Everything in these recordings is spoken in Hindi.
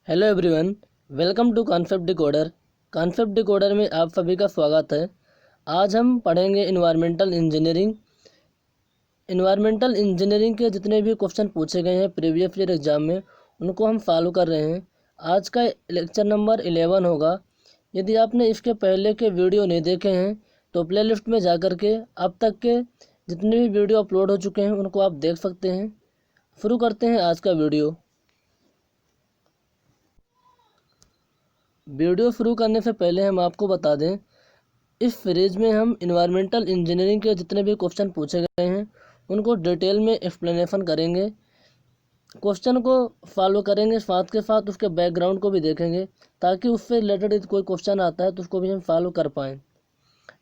Hello everyone, welcome to concept decoder. Concept decoder में आप सभी का स्वागत है। आज हम पढ़ेंगे इन्वायरमेंटल इंजीनियरिंग। इन्वायरमेंटल इंजीनियरिंग के जितने भी क्वेश्चन पूछे गए हैं प्रीवियस ईयर एग्जाम में, उनको हम फॉलो कर रहे हैं। आज का लेक्चर नंबर 11 होगा। यदि आपने इसके पहले के वीडियो नहीं देखे हैं तो प्लेलिस्ट में जा कर के अब तक के जितने भी वीडियो अपलोड हो चुके हैं उनको आप देख सकते हैं। शुरू करते हैं आज का वीडियो शुरू करने से पहले हम आपको बता दें, इस सीरीज में हम इन्वायरमेंटल इंजीनियरिंग के जितने भी क्वेश्चन पूछे गए हैं उनको डिटेल में एक्सप्लेनेशन करेंगे। क्वेश्चन को फॉलो करेंगे, साथ के साथ उसके बैकग्राउंड को भी देखेंगे ताकि उससे रिलेटेड यदि कोई क्वेश्चन आता है तो उसको भी हम फॉलो कर पाएँ।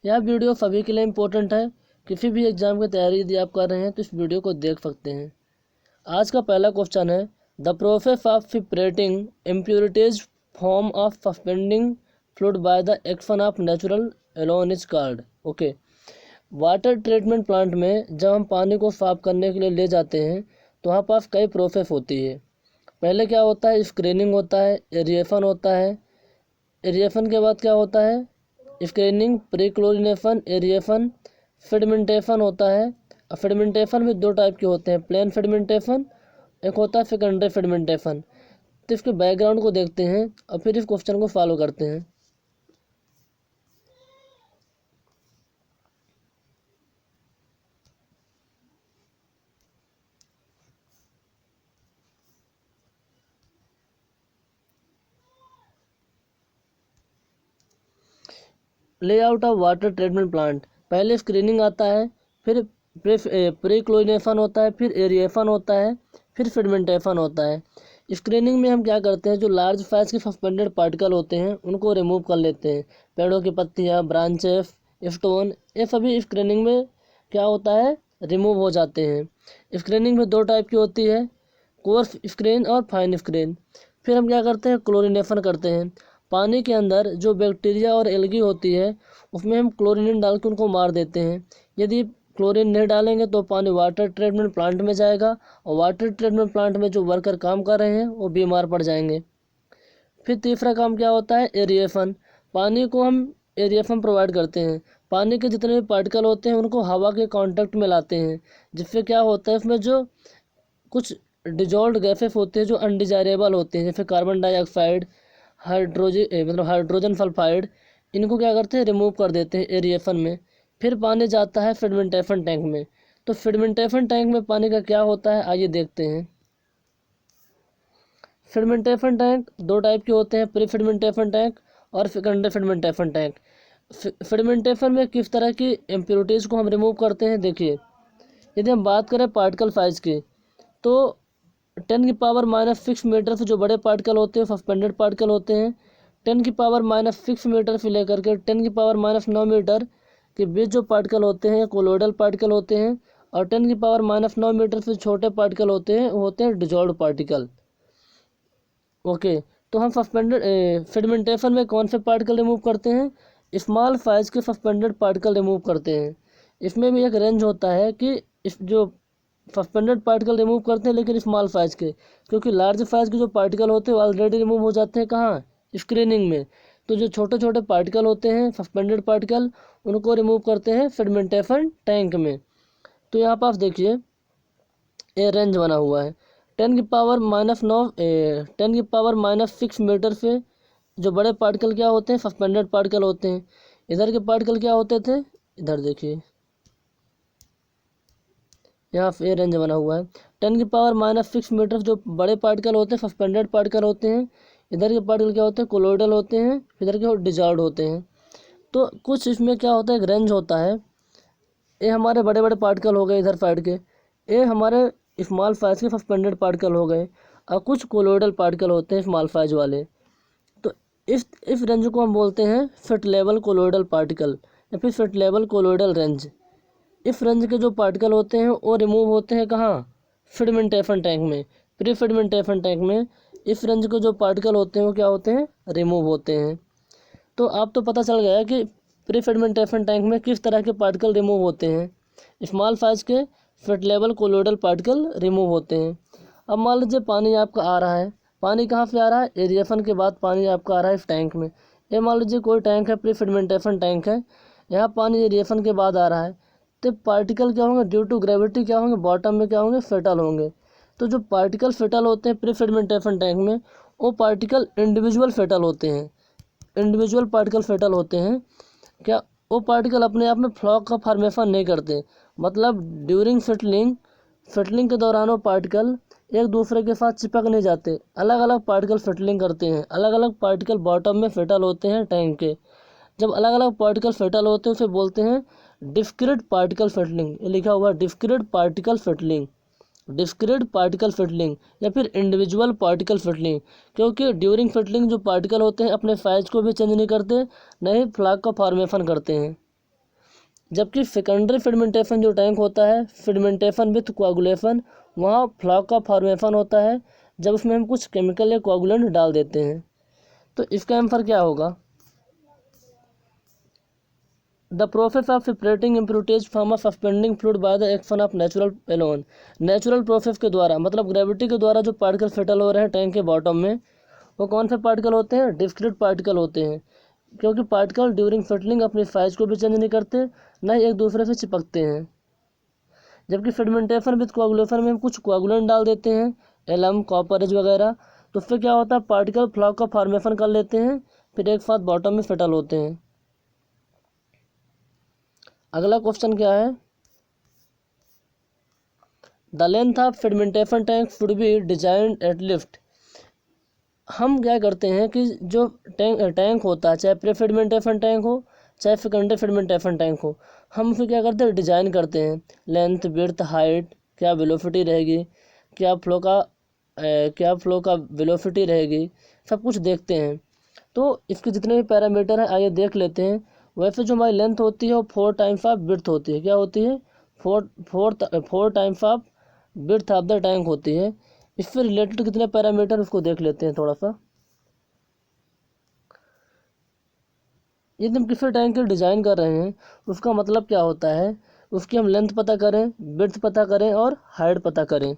यह वीडियो सभी के लिए इम्पोर्टेंट है। किसी भी एग्ज़ाम की तैयारी यदि आप कर रहे हैं तो इस वीडियो को देख सकते हैं। आज का पहला क्वेश्चन है, the process of separating impurities form of suspending fluid by the action of natural alone is called. Okay, water treatment plant में जब हम पानी को साफ करने के लिए ले जाते हैं तो वहाँ पास कई प्रोसेस होती है। पहले क्या होता है, स्क्रीनिंग होता है, एरिएशन होता है। एरिएशन के बाद क्या होता है, स्क्रीनिंग, प्री क्लोरिनेशन, एरिएशन, फेडिमेंटेशन होता है। फेडिमेंटेशन भी दो टाइप के होते हैं, प्लेन फेडिमेंटेशन, एक होता है सेकेंडरी फेडिमेंटेशन। तो इसके बैकग्राउंड को देखते हैं और फिर इस क्वेश्चन को फॉलो करते हैं। Layout of water treatment plant, पहले स्क्रीनिंग आता है, फिर प्री क्लोरिनेशन होता है, फिर एरिएशन होता है, फिर फेडिमेंटेशन होता है। स्क्रीनिंग में हम क्या करते हैं, जो लार्ज साइज के सस्पेंडेड पार्टिकल होते हैं उनको रिमूव कर लेते हैं। पेड़ों की पत्तियाँ, ब्रांचेस, स्टोन, ये सभी स्क्रीनिंग में क्या होता है, रिमूव हो जाते हैं। स्क्रीनिंग में दो टाइप की होती है, कोर्स स्क्रीन और फाइन स्क्रीन। फिर हम क्या करते हैं, क्लोरिनेशन करते हैं। पानी के अंदर जो बैक्टीरिया और एल्गी होती है उसमें हम क्लोरीन डाल के उनको मार देते हैं। यदि क्लोरीन नहीं डालेंगे तो पानी वाटर ट्रीटमेंट प्लांट में जाएगा और वाटर ट्रीटमेंट प्लांट में जो वर्कर काम कर रहे हैं वो बीमार पड़ जाएंगे। फिर तीसरा काम क्या होता है, एरिएशन। पानी को हम एरिएशन प्रोवाइड करते हैं। पानी के जितने भी पार्टिकल होते हैं उनको हवा के कांटेक्ट में लाते हैं, जिससे क्या होता है उसमें जो कुछ डिजॉल्व गैसेस होते हैं जो अनडिजायरेबल होते हैं, जैसे कार्बन डाइऑक्साइड, हाइड्रोजन सल्फाइड, इनको क्या करते हैं, रिमूव कर देते हैं एरिएशन में। फिर पानी जाता है फेडिमेंटेशन टैंक में। तो फेडिमेंटेशन टैंक में पानी का क्या होता है, आइए देखते हैं। फेडिमेंटेशन टैंक दो टाइप के होते हैं, प्री फेडिमेंटेशन टैंक और सेकेंडरी फेडिमेंटेशन टैंक। फेडिमेंटेशन में किस तरह की इम्प्योरिटीज़ को हम रिमूव करते हैं, देखिए। यदि हम बात करें पार्टिकल साइज की तो 10⁻⁻6 मीटर से जो बड़े पार्टिकल होते हैं सस्पेंडेड पार्टिकल होते हैं। 10⁻⁻6 मीटर से लेकर के 10⁻⁹ मीटर के बीच जो पार्टिकल होते हैं कोलोइडल पार्टिकल होते हैं, और 10⁻⁹ मीटर से छोटे पार्टिकल होते हैं वो होते हैं डिजॉल्व्ड पार्टिकल। ओके, तो हम सस्पेंडेड सेडिमेंटेशन में कौन से पार्टिकल रिमूव करते हैं, स्मॉल साइज के सस्पेंडेड पार्टिकल रिमूव करते हैं। इसमें भी एक रेंज होता है कि इस जो सस्पेंडेड पार्टिकल रिमूव करते हैं लेकिन स्मॉल साइज के, क्योंकि लार्ज साइज के जो पार्टिकल होते हैं ऑलरेडी रिमूव हो जाते हैं कहाँ, स्क्रीनिंग में। तो जो छोटे छोटे पार्टिकल होते हैं सस्पेंडेड पार्टिकल उनको रिमूव करते हैं फेडिमेंटेशन टैंक में। तो यहाँ पर आप देखिए ये रेंज बना हुआ है, 10⁻⁻6 मीटर से जो बड़े पार्टिकल क्या होते हैं, सस्पेंडेड पार्टिकल होते हैं। इधर के पार्टिकल क्या होते थे, इधर देखिए यहाँ पे रेंज बना हुआ है। 10⁻⁻6 मीटर जो बड़े पार्टिकल होते हैं सस्पेंडेड पार्टिकल होते हैं। इधर के पार्टिकल क्या होते हैं, कोलोइडल होते हैं, इधर के डिजॉल्व्ड होते हैं। तो कुछ इसमें क्या होता है, एक रेंज होता है। ये हमारे बड़े बड़े पार्टिकल हो गए इधर साइड के, ये हमारे स्मॉल साइज के सस्पेंडेड पार्टिकल हो गए, और कुछ कोलोइडल पार्टिकल होते हैं स्मॉल साइज वाले। तो इस रेंज को हम बोलते हैं फिट लेवल कोलोइडल पार्टिकल या फिर फिट लेवल कोलोइडल रेंज। इस रेंज के जो पार्टिकल होते हैं वो रिमूव होते हैं कहाँ, फेडिमेंटेशन टैंक में, प्री फेडिमेंटेशन टैंक में। इस रेंज के जो पार्टिकल होते हैं वो क्या होते हैं, रिमूव होते हैं। तो आप तो पता चल गया कि प्री फेडिमेंटेशन टैंक में किस तरह के पार्टिकल रिमूव होते हैं, स्मॉल साइज के fit level colloidal particle remove होते हैं। अब मान लीजिए पानी आपका आ रहा है, पानी कहाँ से आ रहा है, एरिएशन के बाद पानी आपका आ रहा है इस टैंक में। ये मान लीजिए कोई टैंक है, प्री फेडिमेंटेशन टैंक है, यहाँ पानी एरिएशन के बाद आ रहा है, तो पार्टिकल क्या होंगे, ड्यू टू ग्रेविटी क्या होंगे, बॉटम में क्या होंगे, फेटल होंगे। तो जो पार्टिकल फेटल होते हैं प्री फेडिमेंटेशन टैंक में, वो पार्टिकल इंडिविजुअल फेटल होते हैं, इंडिविजुअल पार्टिकल फेटल होते हैं। क्या वो पार्टिकल अपने आप में फ्लॉक का फॉर्मेशन नहीं करते, मतलब ड्यूरिंग फिटलिंग के दौरान वो पार्टिकल एक दूसरे के साथ चिपक नहीं जाते, अलग अलग पार्टिकल फिटलिंग करते हैं, अलग अलग पार्टिकल बॉटम में फेटल होते हैं टैंक के। जब अलग अलग पार्टिकल फेटल होते हैं उसे बोलते हैं डिस्क्रीट पार्टिकल फिटलिंग। ये लिखा हुआ है डिस्क्रीट पार्टिकल फिटलिंग, डिस्क्रीट पार्टिकल फिटलिंग या फिर इंडिविजुअल पार्टिकल फिटलिंग। क्योंकि ड्यूरिंग फिटलिंग जो पार्टिकल होते हैं अपने साइज को भी चेंज नहीं करते, न ही फ्लॉक का फॉर्मेशन करते हैं। जबकि सेकेंडरी फिडमेंटेशन जो टैंक होता है, फिडमेंटेशन विथ कोआगुलेशन, वहाँ फ्लॉक का फॉर्मेशन होता है जब उसमें हम कुछ केमिकल या कोआगुलेंट डाल देते हैं। तो इसका आंसर क्या होगा, the process of separating impurities from a suspending fluid by the action of natural alone. Natural process के द्वारा, मतलब ग्रेविटी के द्वारा जो पार्टिकल फेटल हो रहे हैं टैंक के बॉटम में, वो कौन से पार्टिकल होते हैं, डिस्क्रीट पार्टिकल होते हैं। क्योंकि पार्टिकल ड्यूरिंग फिटलिंग अपनी साइज को भी चेंज नहीं करते, न ही एक दूसरे से चिपकते हैं। जबकि फेडिमेंटेशन विद कोआगुलेशन में हम कुछ कोआगुलेंट डाल देते हैं, एलम, कॉपरेज वगैरह, तो उससे क्या होता है, पार्टिकल फ्लॉक का फॉर्मेशन कर लेते हैं, फिर एक साथ बॉटम में फेटल होते हैं। अगला क्वेश्चन क्या है, the length of sedimentation tank should be design at lift. हम क्या करते हैं कि जो टैंक होता है, चाहे प्री फेडिमेंटेशन टैंक हो चाहे सेकेंडरी फेडिमेंटेशन टैंक हो, हम उसे क्या करते हैं, डिजाइन करते हैं। लेंथ, विड्थ, हाइट, क्या वेलोसिटी रहेगी, क्या फ्लो का वेलोसिटी रहेगी, सब कुछ देखते हैं। तो इसके जितने भी पैरामीटर हैं आइए देख लेते हैं। वैसे जो हमारी लेंथ होती है वो 4 टाइम्स ऑफ विड्थ होती है, क्या होती है, four times of width of the tank होती है। इससे रिलेटेड कितने पैरामीटर उसको देख लेते हैं थोड़ा सा। यदि हम किसी टैंक की डिज़ाइन कर रहे हैं उसका मतलब क्या होता है, उसकी हम लेंथ पता करें, विड्थ पता करें और हाइट पता करें।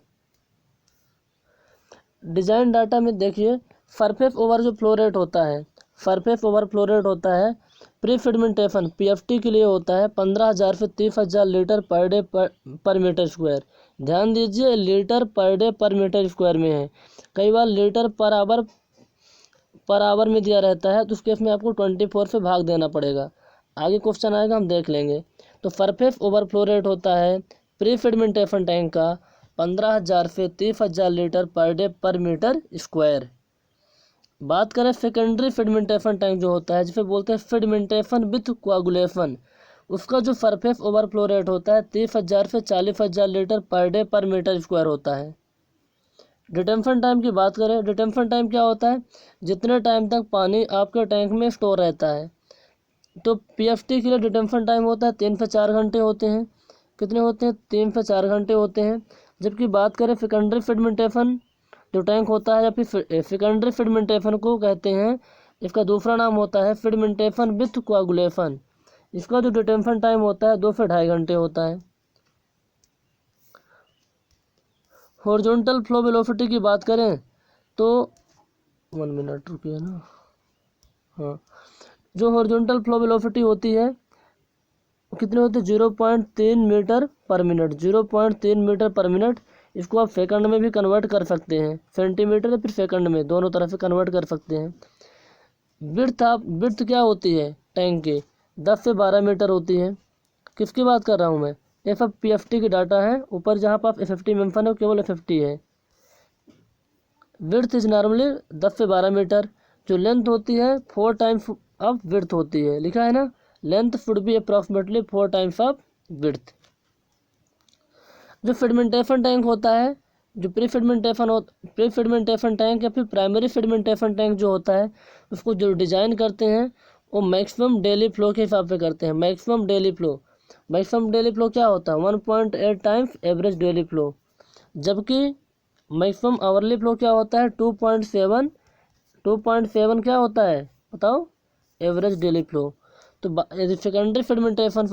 डिज़ाइन डाटा में देखिए, सरफेस ओवर जो फ्लो रेट होता है, सरफेस ओवर फ्लो रेट होता है प्री फेडिमेंटेशन पीएफटी के लिए होता है 15,000 से 30,000 लीटर पर डे पर मीटर स्क्वायर। ध्यान दीजिए, लीटर पर डे पर मीटर स्क्वायर में है, कई बार लीटर पर आवर में दिया रहता है, तो उस केस में आपको 24 से भाग देना पड़ेगा। आगे क्वेश्चन आएगा, हम देख लेंगे। तो सरफेस ओवरफ्लो रेट होता है प्री फेडिमेंटेशन टैंक का 15,000 से 30,000 लीटर पर डे पर मीटर स्क्वायर। बात करें सेकेंडरी फेडिमेंटेशन टैंक जो होता है, जिसे बोलते हैं फेडिमेंटेशन विथ कोआगुलेशन, उसका जो सरफेस ओवरफ्लो रेट होता है 30,000 से 40,000 लीटर पर डे पर मीटर स्क्वायर होता है। डिटेंशन टाइम की बात करें, डिटेंशन टाइम क्या होता है, जितने टाइम तक पानी आपके टैंक में स्टोर रहता है। तो पीएफटी के लिए डिटेंशन टाइम होता है 3 से 4 घंटे होते हैं। कितने होते हैं, 3 से 4 घंटे होते हैं। जबकि बात करें सेकेंडरी फेडिमेंटेशन जो टैंक होता है, या फिर सेकेंडरी फेडिमेंटेशन को कहते हैं, इसका दूसरा नाम होता है फेडिमेंटेशन विथ कोआगुलेशन। इसका जो डिटेंशन टाइम होता है 2 से 2.5 घंटे होता है। हॉरिजॉन्टल फ्लो वेलोसिटी की बात करें तो 1 मिनट रुकिए ना, हाँ, जो हॉरिजॉन्टल फ्लो वेलोसिटी होती है कितने होते हैं, 0.3 मीटर पर मिनट, 0.3 मीटर पर मिनट। इसको आप सेकंड में भी कन्वर्ट कर सकते हैं, सेंटीमीटर या फिर सेकंड में, दोनों तरह से कन्वर्ट कर सकते हैं। विड्थ क्या होती है टैंक की, 10 से 12 मीटर होती है। किसकी बात कर रहा हूँ मैं, ये सब पीएफटी की डाटा है, ऊपर जहाँ पर आप एफएफटी मेंशन है केवल एफएफटी है। विड्थ इज नॉर्मली 10 से 12 मीटर। जो लेंथ होती है 4 टाइम्स ऑफ विड्थ होती है, लिखा है ना, length should be approximately 4 times of width. जो फेडिमेंटेशन टैंक होता है, जो प्री फेडिमेंटेशन टैंक या फिर प्राइमरी फेडिमेंटेशन टैंक जो होता है, उसको जो डिज़ाइन करते हैं वो मैक्सिमम डेली फ्लो के हिसाब से करते हैं। मैक्सिमम डेली फ्लो क्या होता है, 1.8 टाइम्स एवरेज डेली फ्लो। जबकि मैक्सिमम आवरली फ्लो क्या होता है, 2.7 क्या होता है बताओ, एवरेज डेली फ्लो। तो सेकेंडरी फेडिमेंटेशन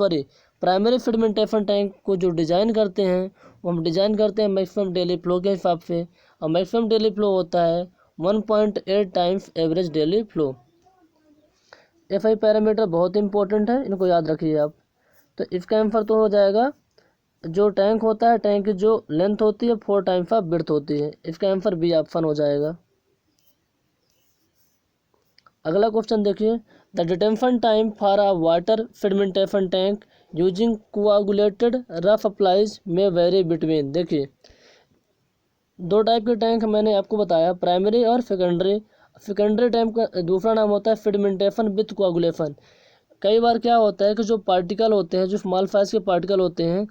प्राइमरी फेडिमेंटेशन टैंक को जो डिज़ाइन करते हैं वो हम डिज़ाइन करते हैं मैक्सिमम डेली फ्लो के हिसाब से, और मैक्सिमम डेली फ्लो होता है 1.8 times average daily flow. FI parameter बहुत इंपॉर्टेंट है, इनको याद रखिए आप। तो इसका आंसर तो हो जाएगा, जो टैंक होता है, टैंक की जो लेंथ होती है 4 टाइम्स ऑफ विड्थ होती है। इसका आंसर बी ऑप्शन हो जाएगा। अगला क्वेश्चन देखिए, the detention time for a water sedimentation tank using coagulated rough applies में वेरी बिटवीन। देखिए, दो टाइप के टैंक मैंने आपको बताया, प्राइमरी और सेकेंडरी। सेकेंडरी टैंक का दूसरा नाम होता है फेडिमेंटेशन विथ कोआगुलेशन। कई बार क्या होता है कि जो पार्टिकल होते हैं, जो स्मॉल साइज के पार्टिकल होते हैं,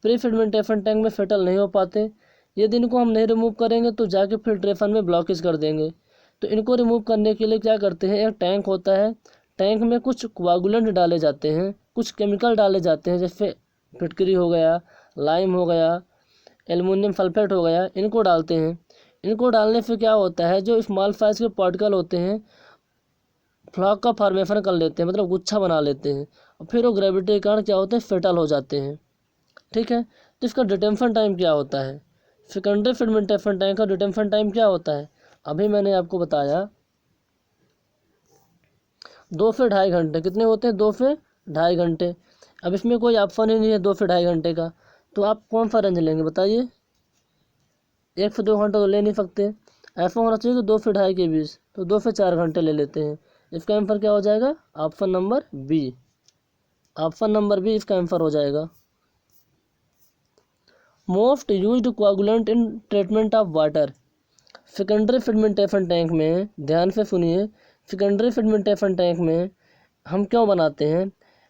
प्री फिल्ट्रेशन टैंक में सेटल नहीं हो पाते। यदि इनको हम नहीं रिमूव करेंगे तो जाके फिल्ट्रेशन में ब्लॉकेज कर देंगे। तो इनको रिमूव करने के लिए क्या करते हैं, एक टैंक होता है, टैंक में कुछ कोआगुलेंट डाले जाते हैं, कुछ केमिकल डाले जाते हैं, जैसे फिटकरी हो गया, लाइम हो गया, एल्युमिनियम सल्फेट हो गया, इनको डालते हैं। इनको डालने से क्या होता है, जो स्मॉल साइज के पार्टिकल होते हैं फ्लॉक का फॉर्मेशन कर लेते हैं, मतलब गुच्छा बना लेते हैं, और फिर वो ग्रेविटी के कारण क्या होते हैं, फेटल हो जाते हैं। ठीक है, तो इसका डिटेंशन टाइम क्या होता है, सेकेंडरी फिल्मेंटेशन टैंक का डिटेंशन टाइम क्या होता है, अभी मैंने आपको बताया 2 से 2.5 घंटे। कितने होते हैं, 2 से 2.5 घंटे। अब इसमें कोई ऑप्शन ही नहीं है 2 से 2.5 घंटे का, तो आप कौन सा रेंज लेंगे बताइए। 1 से 2 घंटे तो ले नहीं सकते, ऐसा होना चाहिए कि 2 से 2.5 के बीच, तो 2 से 4 घंटे ले लेते हैं। इसका आंसर क्या हो जाएगा, option number B. Option number B इसका आंसर हो जाएगा। Most used coagulant in treatment of water. Secondary sedimentation tank में, ध्यान से सुनिए, सेकेंडरी फिल्मेंटेशन टैंक में हम क्यों बनाते हैं,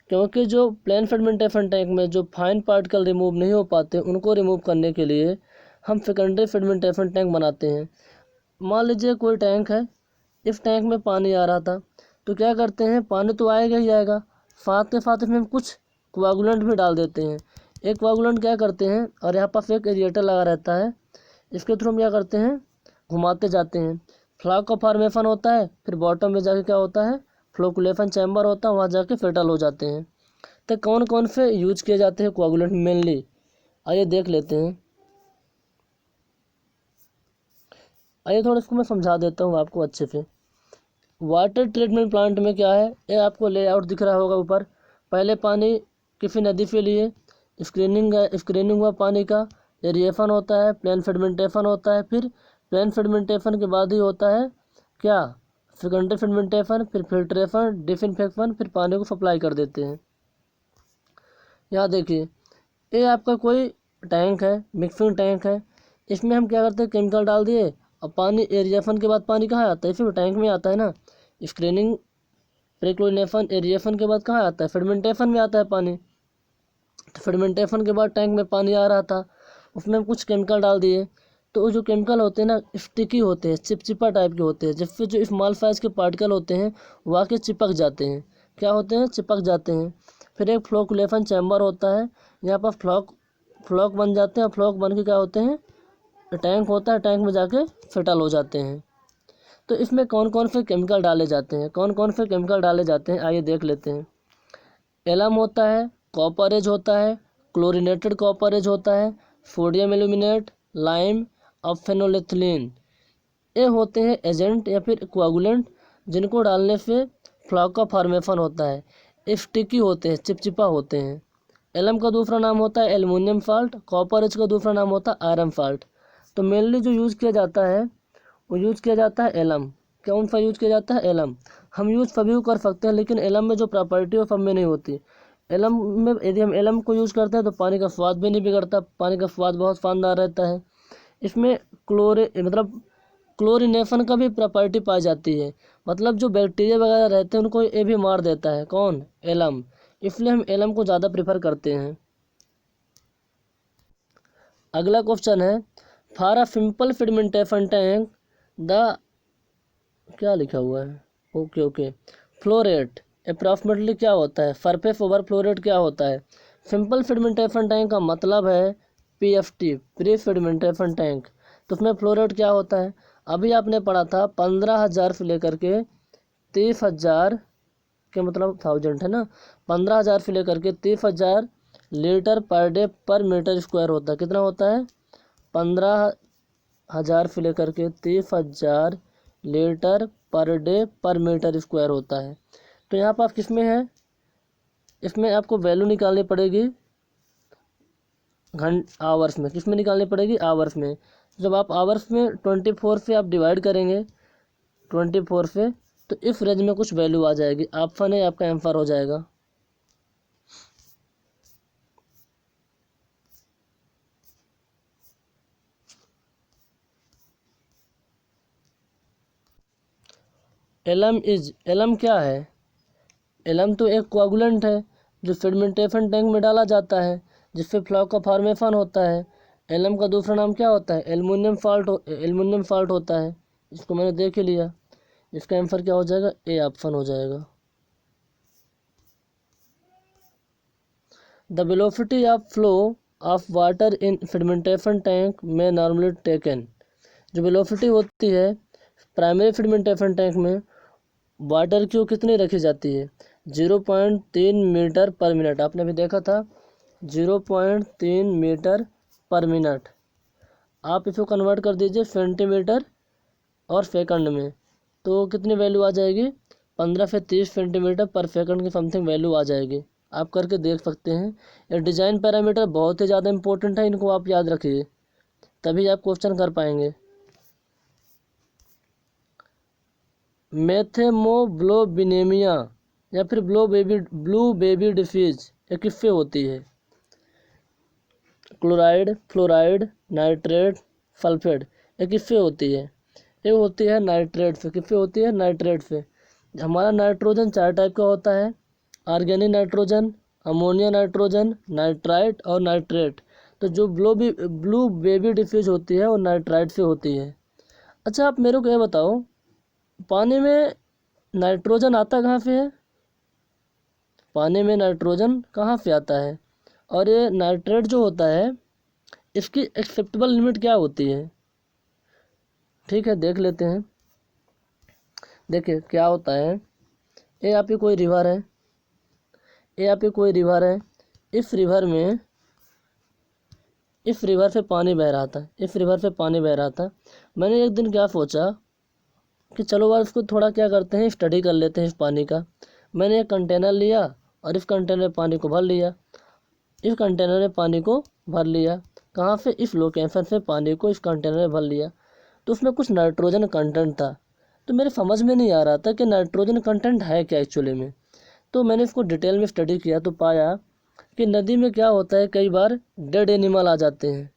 क्योंकि जो प्लेन फिल्मेंटेशन टैंक में जो फाइन पार्टिकल रिमूव नहीं हो पाते, उनको रिमूव करने के लिए हम सेकेंडरी फिल्मेंटेशन टैंक बनाते हैं। मान लीजिए कोई टैंक है, इस टैंक में पानी आ रहा था, तो क्या करते हैं, पानी तो आएगा ही आएगा, साथ के साथ इसमें हम कुछ कोआगुलेंट भी डाल देते हैं। एक कोआगुलेंट क्या करते हैं, और यहाँ पास एक एरिएटर लगा रहता है, इसके थ्रू हम क्या करते हैं, घुमाते जाते हैं, फ्लॉक का फॉर्मेशन होता है, फिर बॉटम में जाके क्या होता है, फ्लोकुलेशन चैम्बर होता है, वहाँ जाके फेटल हो जाते हैं। तो कौन कौन से यूज किए जाते हैं कोआगुलेंट मेनली, आइए देख लेते हैं। आइए थोड़ा इसको मैं समझा देता हूँ आपको अच्छे से। वाटर ट्रीटमेंट प्लांट में क्या है, ये आपको लेआउट दिख रहा होगा ऊपर। पहले पानी किसी नदी से लिए, स्क्रीनिंग हुआ पानी का, एरिएशन होता है, प्लेन फेडिमेंटेशन होता है, फिर प्लेन फेडिमेंटेशन के बाद ही होता है क्या, सेकेंडरी फेडिमेंटेशन, फिर फिल्ट्रेशन, डिसइंफेक्शन, फिर पानी को सप्लाई कर देते हैं। यहाँ देखिए, ये आपका कोई टैंक है, मिक्सिंग टैंक है, इसमें हम क्या करते हैं, केमिकल डाल दिए, और पानी एरिएशन के बाद पानी कहाँ आता है, इसी टैंक में आता है ना। स्क्रीनिंग, प्रीक्लोरिनेशन, एरिएशन के बाद कहाँ आता है, फेडिमेंटेशन में आता है पानी। तो फेडिमेंटेशन के बाद टैंक में पानी आ रहा था, उसमें हम कुछ केमिकल डाल दिए, तो वो जो केमिकल होते हैं ना, स्टिकी होते हैं, चिपचिपा टाइप के होते हैं, जिससे जो स्मॉल साइज के पार्टिकल होते हैं वो आके चिपक जाते हैं। क्या होते हैं, चिपक जाते हैं। फिर एक फ्लोकुलेशन चैम्बर होता है, यहाँ पर फ्लॉक बन जाते हैं, और फ्लॉक बन के क्या होते हैं, टैंक होता है, टैंक में जाके सेटल हो जाते हैं। तो इसमें कौन कौन से केमिकल डाले जाते हैं, कौन कौन से केमिकल डाले जाते हैं, आइए देख लेते हैं। एलम होता है, कॉपरेज होता है, क्लोरीनेटेड कॉपरेज होता है, सोडियम एल्यूमिनेट, लाइम और फेनोलिथिलीन। ये होते हैं एजेंट या फिर कोआगुलेंट, जिनको डालने से फ्लॉक का फॉर्मेशन होता है। स्टिकी होते हैं, चिपचिपा होते हैं। एलम का दूसरा नाम होता है एल्युमिनियम साल्ट, कॉपरेज का दूसरा नाम होता है आयरन साल्ट। तो मेनली जो यूज़ किया जाता है वो यूज़ किया जाता है एलम। कौन सा यूज़ किया जाता है, एलम। हम यूज़ सभी को कर सकते हैं, लेकिन एलम में जो प्रॉपर्टी है वो सब में नहीं होती। एलम में यदि हम एलम को यूज़ करते हैं तो पानी का स्वाद भी नहीं बिगड़ता, पानी का स्वाद बहुत शानदार रहता है। इसमें क्लोरीनेशन का भी प्रॉपर्टी पाई जाती है, मतलब जो बैक्टीरिया वगैरह रहते हैं उनको ये भी मार देता है, कौन, एलम। इसलिए हम एलम को ज़्यादा प्रेफर करते हैं। अगला क्वेश्चन है, for a simple sedimentation tank the, क्या लिखा हुआ है, ओके फ्लो रेट अप्रॉक्सीमेटली क्या होता है, सरफेस ओवर फ्लो रेट क्या होता है। सिंपल फेडिमेंटेशन टैंक का मतलब है PFT, प्री फेडिमेंटेशन टैंक। तो उसमें फ्लो रेट क्या होता है, अभी आपने पढ़ा था 15,000 से लेकर के 30,000 के, मतलब 1000 है ना, 15,000 से लेकर के 30,000 लीटर पर डे पर मीटर स्क्वायर होता है। कितना होता है, 15,000 से लेकर के 30,000 लीटर पर डे पर मीटर स्क्वायर होता है। तो यहाँ पर आप किस में है, इसमें आपको वैल्यू निकालनी पड़ेगी आवर्स में। किस में निकालनी पड़ेगी, आवर्स में। जब आप आवर्स में 24 से आप डिवाइड करेंगे 24 से, तो इस रेंज में कुछ वैल्यू आ जाएगी। ऑप्शन है आपका आंसर हो जाएगा। एलम क्या है, एलम तो एक कोआगुलेंट है जो फेर्मेंटेशन टैंक में डाला जाता है, जिससे फ्लॉक का फॉर्मेशन होता है। एलम का दूसरा नाम क्या होता है, एल्युमिनियम साल्ट होता है। इसको मैंने देख ही लिया। इसका आंसर क्या हो जाएगा, ए ऑप्शन हो जाएगा। The velocity of flow of water in fermentation tank में नॉर्मली टेकन। जो वेलोसिटी होती है प्राइमरी फेर्मेंटेशन टैंक में वाटर की, वो कितनी रखी जाती है, 0.3 मीटर पर मिनट। आपने भी देखा था 0.3 मीटर पर मिनट। आप इसको कन्वर्ट कर दीजिए सेंटीमीटर और सेकंड में, तो कितनी वैल्यू आ जाएगी, 15 से 30 सेंटीमीटर पर सेकंड की समथिंग वैल्यू आ जाएगी। आप करके देख सकते हैं। ये डिज़ाइन पैरामीटर बहुत ही ज़्यादा इंपॉर्टेंट है, इनको आप याद रखिए, तभी आप क्वेश्चन कर पाएंगे। मेथेमोग्लोबिनेमिया या फिर ब्लू बेबी डिसीज ये किससे होती है, क्लोराइड, फ्लोराइड, नाइट्रेट, सल्फेट, ये किससे होती है, ये होती है नाइट्रेट से। किससे होती है, नाइट्रेट से। हमारा नाइट्रोजन 4 टाइप का होता है, organic nitrogen, ammonia nitrogen, nitrite और नाइट्रेट। तो जो ब्लू बेबी डिफ्यूज होती है वो नाइट्राइट से होती है। अच्छा आप मेरे को ये बताओ, पानी में नाइट्रोजन आता कहाँ से है, पानी में नाइट्रोजन कहाँ से आता है, और ये नाइट्रेट जो होता है इसकी एक्सेप्टेबल लिमिट क्या होती है। ठीक है, देख लेते हैं। देखिए क्या होता है, ये आपकी कोई रिवर है, ये आपकी कोई रिवर है। इस रिवर से पानी बह रहा था, इस रिवर से पानी बह रहा था। मैंने एक दिन क्या सोचा कि चलो यार इसको थोड़ा क्या करते हैं, स्टडी कर लेते हैं इस पानी का। मैंने एक कंटेनर लिया और इस कंटेनर में पानी को भर लिया, इस कंटेनर में पानी को भर लिया। कहाँ से, इस लोकेशन से पानी को इस कंटेनर में भर लिया। तो उसमें कुछ नाइट्रोजन कंटेंट था, तो मेरे समझ में नहीं आ रहा था कि नाइट्रोजन कंटेंट है क्या एक्चुअली में। तो मैंने इसको डिटेल में स्टडी किया तो पाया कि नदी में क्या होता है, कई बार डेड एनिमल आ जाते हैं।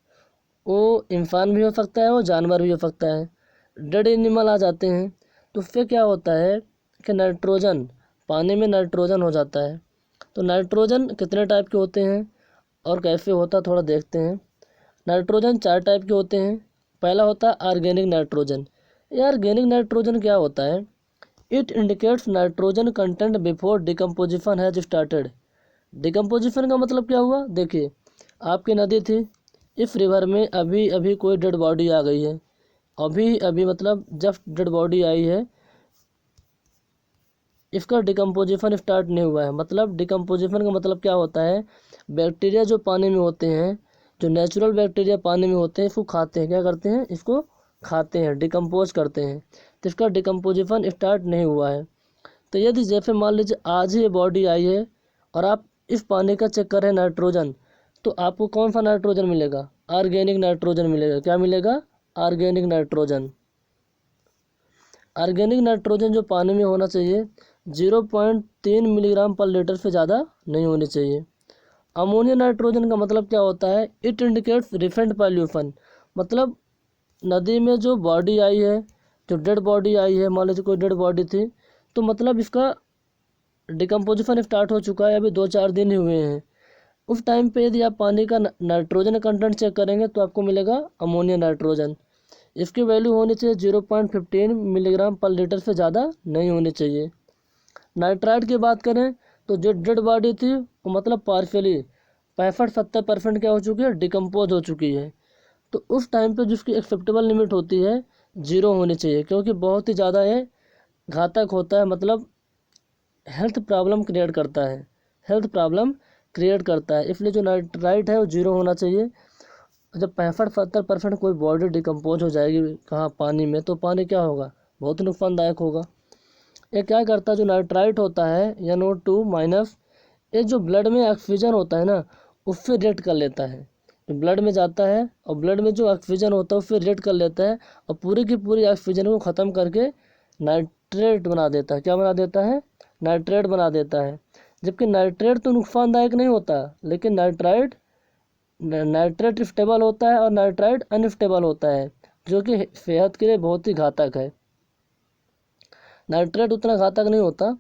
वो इंसान भी हो सकता है, वो जानवर भी हो सकता है। डेड एनिमल आ जाते हैं तो उससे क्या होता है कि नाइट्रोजन, पानी में नाइट्रोजन हो जाता है। तो नाइट्रोजन कितने टाइप के होते हैं और कैसे होता है थोड़ा देखते हैं। नाइट्रोजन 4 टाइप के होते हैं। पहला होता है ऑर्गेनिक नाइट्रोजन। ये ऑर्गेनिक नाइट्रोजन क्या होता है, it indicates nitrogen content before decomposition has started. Decomposition का मतलब क्या हुआ, देखिए आपकी नदी थी, इस रिवर में अभी अभी कोई डेड बॉडी आ गई है, अभी अभी मतलब जस्ट डेड बॉडी आई है, इसका डिकम्पोजिशन स्टार्ट नहीं हुआ है। मतलब डिकम्पोजिशन का मतलब क्या होता है, बैक्टीरिया जो पानी में होते हैं, जो नेचुरल बैक्टीरिया पानी में होते हैं, इसको खाते हैं, क्या करते हैं, इसको खाते हैं, डिकम्पोज करते हैं। तो इसका डिकम्पोजिशन स्टार्ट नहीं हुआ है। तो यदि जैसे मान लीजिए आज ही ये बॉडी आई है और आप इस पानी का चेक करें नाइट्रोजन, तो आपको कौन सा नाइट्रोजन मिलेगा, ऑर्गेनिक नाइट्रोजन मिलेगा। क्या मिलेगा, ऑर्गेनिक नाइट्रोजन। ऑर्गेनिक नाइट्रोजन जो पानी में होना चाहिए 0.3 मिलीग्राम पर लीटर से ज़्यादा नहीं होनी चाहिए। अमोनिया नाइट्रोजन का मतलब क्या होता है, इट इंडिकेट्स रिफाइंड पॉल्यूशन। मतलब नदी में जो बॉडी आई है, जो डेड बॉडी आई है, मान लीजिए कोई डेड बॉडी थी, तो मतलब इसका डिकम्पोजिशन स्टार्ट हो चुका है, अभी 2-4 दिन ही हुए हैं। उस टाइम पे यदि आप पानी का नाइट्रोजन कंटेंट चेक करेंगे तो आपको मिलेगा अमोनिया नाइट्रोजन। इसकी वैल्यू होनी चाहिए 0.15 मिलीग्राम पर लीटर से ज़्यादा नहीं होनी चाहिए। नाइट्राइट की बात करें तो जो डेड बॉडी थी वो मतलब पार्शियली 65-70% क्या हो चुकी है, डिकम्पोज हो चुकी है। तो उस टाइम पे जिसकी एक्सेप्टेबल लिमिट होती है 0 होनी चाहिए, क्योंकि बहुत ही ज़्यादा ये घातक होता है, मतलब हेल्थ प्रॉब्लम क्रिएट करता है, हेल्थ प्रॉब्लम क्रिएट करता है। इसलिए जो नाइट्राइट है वो 0 होना चाहिए। जब 65-70% कोई बॉडी डिकम्पोज हो जाएगी कहाँ, पानी में, तो पानी क्या होगा, बहुत ही नुकसानदायक होगा। ये क्या करता है, जो नाइट्राइट होता है NO2-, ये जो ब्लड में ऑक्सीजन होता है ना, उससे रिएक्ट कर लेता है। तो ब्लड में जाता है और ब्लड में जो ऑक्सीजन होता है उससे रिएक्ट कर लेता है और पूरी की पूरी ऑक्सीजन को ख़त्म करके नाइट्रेट बना देता है। क्या बना देता है? नाइट्रेट बना देता है। जबकि नाइट्रेट तो नुकसानदायक नहीं होता, लेकिन नाइट्रेट स्टेबल होता है और नाइट्राइट अनस्टेबल होता है, जो कि सेहत के लिए बहुत ही घातक है। नाइट्रेट उतना घातक नहीं होता।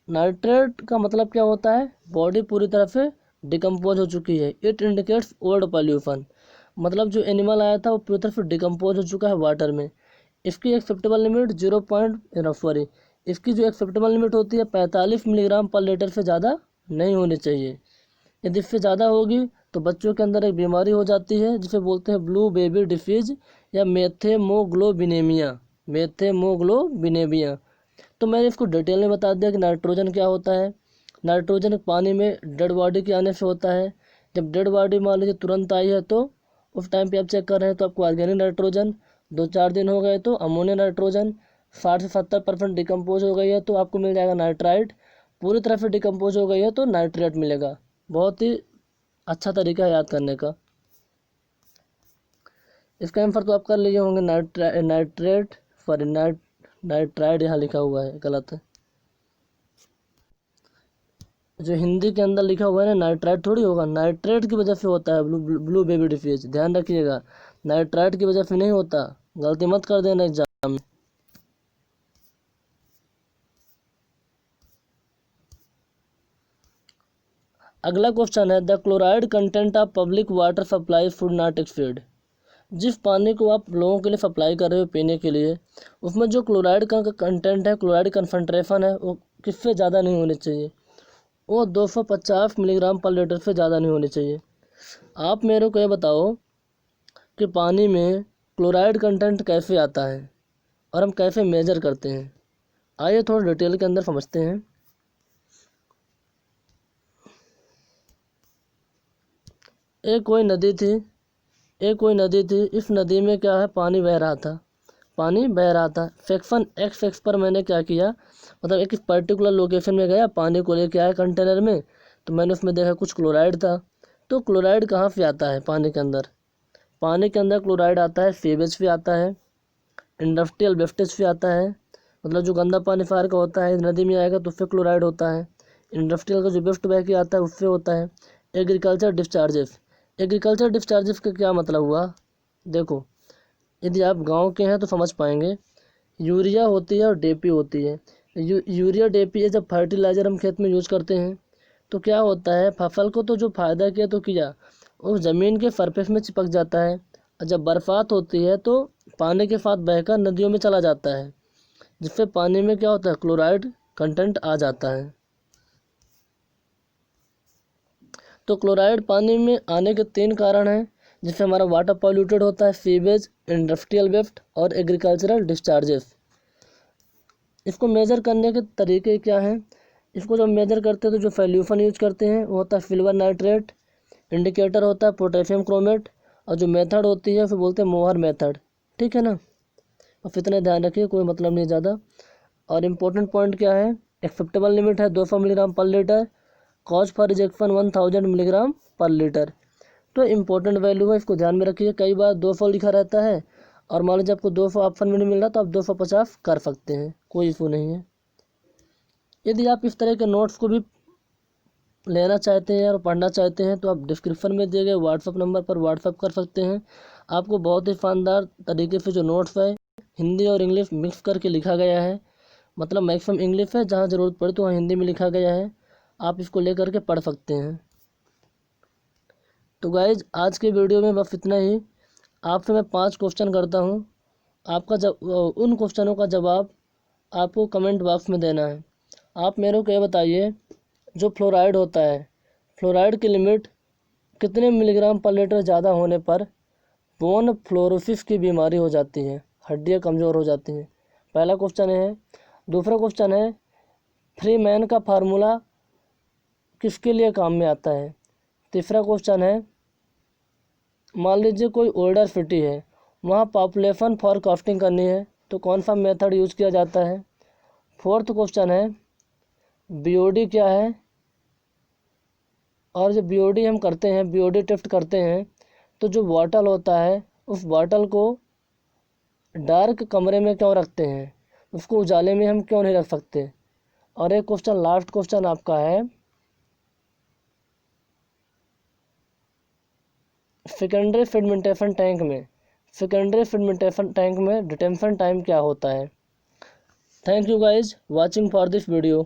नाइट्रेट का मतलब क्या होता है? बॉडी पूरी तरह से डिकम्पोज हो चुकी है। इट इंडिकेट्स ओल्ड पॉल्यूशन, मतलब जो एनिमल आया था वो पूरी तरह से डिकम्पोज हो चुका है वाटर में। इसकी एक्सेप्टेबल लिमिट इसकी जो एक्सेप्टेबल लिमिट होती है 45 मिलीग्राम पर लीटर से ज़्यादा नहीं होनी चाहिए। यदि इससे ज़्यादा होगी तो बच्चों के अंदर एक बीमारी हो जाती है जिसे बोलते हैं ब्लू बेबी डिसीज या मेथेमोग्लोबिनेमिया। तो मैंने इसको डिटेल में बता दिया कि नाइट्रोजन क्या होता है। नाइट्रोजन पानी में डेड बॉडी के आने से होता है। जब डेड बॉडी मान लीजिए तुरंत आई है तो उस टाइम पे आप चेक कर रहे हैं तो आपको ऑर्गेनिक नाइट्रोजन, 2-4 दिन हो गए तो अमोनिया नाइट्रोजन, 60 से 70% डिकम्पोज हो गई है तो आपको मिल जाएगा नाइट्राइट, पूरी तरह से डिकम्पोज हो गई है तो नाइट्रेट मिलेगा। बहुत ही अच्छा तरीका है याद करने का। इसका आंसर तो आप कर लिए होंगे, नाइट्राइड यहाँ लिखा हुआ है, गलत है। जो हिंदी के अंदर लिखा हुआ है ना, नाइट्राइट थोड़ी होगा, नाइट्रेट की वजह से होता है ब्लू बेबी डिसीज, ध्यान रखिएगा। नाइट्राइट की वजह से नहीं होता, गलती मत कर देना एग्जाम में। अगला क्वेश्चन है, the chloride content of public water supply should not exceed. जिस पानी को आप लोगों के लिए सप्लाई कर रहे हो पीने के लिए, उसमें जो क्लोराइड का कंटेंट है, क्लोराइड कंसनट्रेशन है, वो किससे ज़्यादा नहीं होनी चाहिए? वो 250 मिलीग्राम पर लीटर से ज़्यादा नहीं होनी चाहिए। आप मेरे को ये बताओ कि पानी में क्लोराइड कंटेंट कैसे आता है और हम कैसे मेजर करते हैं। आइए थोड़ा डिटेल के अंदर समझते हैं। एक कोई नदी थी, इस नदी में क्या है, पानी बह रहा था। सेक्शन एक्स पर मैंने क्या किया, मतलब एक पर्टिकुलर लोकेशन में गया, पानी को लेके आया कंटेनर में, तो मैंने उसमें देखा कुछ क्लोराइड था। तो क्लोराइड कहाँ से आता है पानी के अंदर? पानी के अंदर क्लोराइड आता है सीवेज से आता है, इंडस्ट्रियल वेस्टेज से आता है, मतलब जो गंदा पानी फायर का होता है नदी में आएगा तो उससे क्लोराइड होता है। इंडस्ट्रियल का जो वेस्ट बह के आता है उससे होता है। एग्रीकल्चर डिस्चार्जेस का क्या मतलब हुआ? देखो, यदि आप गांव के हैं तो समझ पाएंगे। यूरिया होती है और डीएपी होती है। यूरिया डीएपी जब फर्टिलाइज़र हम खेत में यूज करते हैं तो क्या होता है, फसल को तो जो फ़ायदा किया तो किया, वो ज़मीन के सरफेस में चिपक जाता है, और जब बरसात होती है तो पानी के साथ बहकर नदियों में चला जाता है, जिससे पानी में क्या होता है, क्लोराइड कंटेंट आ जाता है। तो क्लोराइड पानी में आने के 3 कारण हैं जिससे हमारा वाटर पॉल्यूटेड होता है, सीवेज, इंडस्ट्रियल वेस्ट और एग्रीकल्चरल डिस्चार्जेस। इसको मेज़र करने के तरीके क्या हैं? इसको जब मेज़र करते हैं तो जो सॉल्यूशन यूज करते हैं वो होता है सिल्वर नाइट्रेट, इंडिकेटर होता है पोटेशियम क्रोमेट, और जो मेथड होती है उसे बोलते हैं मोहर मेथड। ठीक है ना, बस इतना ध्यान रखिए, कोई मतलब नहीं ज़्यादा। और इम्पोर्टेंट पॉइंट क्या है, एक्सेप्टेबल लिमिट है 200 मिलीग्राम पर litre, cause for rejection 1000 milligram पर लीटर। तो इम्पोर्टेंट वैल्यू है, इसको ध्यान में रखिए। कई बार 200 लिखा रहता है और मान लीजिए आपको 200 ऑप्शन में नहीं मिल रहा तो आप 250 कर सकते हैं, कोई इशू नहीं है। यदि आप इस तरह के नोट्स को भी लेना चाहते हैं और पढ़ना चाहते हैं तो आप डिस्क्रिप्शन में दिए गए व्हाट्सअप नंबर पर व्हाट्सअप कर सकते हैं। आपको बहुत ही शानदार तरीके से जो नोट्स है हिंदी और इंग्लिश मिक्स करके लिखा गया है, मतलब मैक्सिमम इंग्लिश है, जहाँ ज़रूरत पड़े तो वहाँ हिंदी में लिखा गया है, आप इसको लेकर के पढ़ सकते हैं। तो गाइज आज के वीडियो में बस इतना ही। आपसे मैं 5 क्वेश्चन करता हूँ, आपका उन क्वेश्चनों का जवाब आपको कमेंट बॉक्स में देना है। आप मेरे को ये बताइए, जो फ्लोराइड होता है, फ्लोराइड की लिमिट कितने मिलीग्राम पर लीटर ज़्यादा होने पर बोन फ्लोरोसिस की बीमारी हो जाती है, हड्डियाँ कमज़ोर हो जाती हैं? पहला क्वेश्चन है। दूसरा क्वेश्चन है, फ्री मैन का फार्मूला किसके लिए काम में आता है? तीसरा क्वेश्चन है, मान लीजिए कोई ओल्डर सिटी है, वहाँ पॉपुलेशन फोरकास्टिंग करनी है, तो कौन सा मेथड यूज़ किया जाता है। फोर्थ क्वेश्चन है बीओडी क्या है, और जब बीओडी हम करते हैं, बीओडी टेस्ट करते हैं, तो जो बॉटल होता है उस बॉटल को डार्क कमरे में क्यों रखते हैं, उसको उजाले में हम क्यों नहीं रख सकते। और एक क्वेश्चन, लास्ट क्वेश्चन आपका है सेकेंडरी फेडिमेंटेशन टैंक में, सेकेंडरी फेडिमेंटेशन टैंक में डिटेंशन टाइम क्या होता है। Thank you guys watching for this video.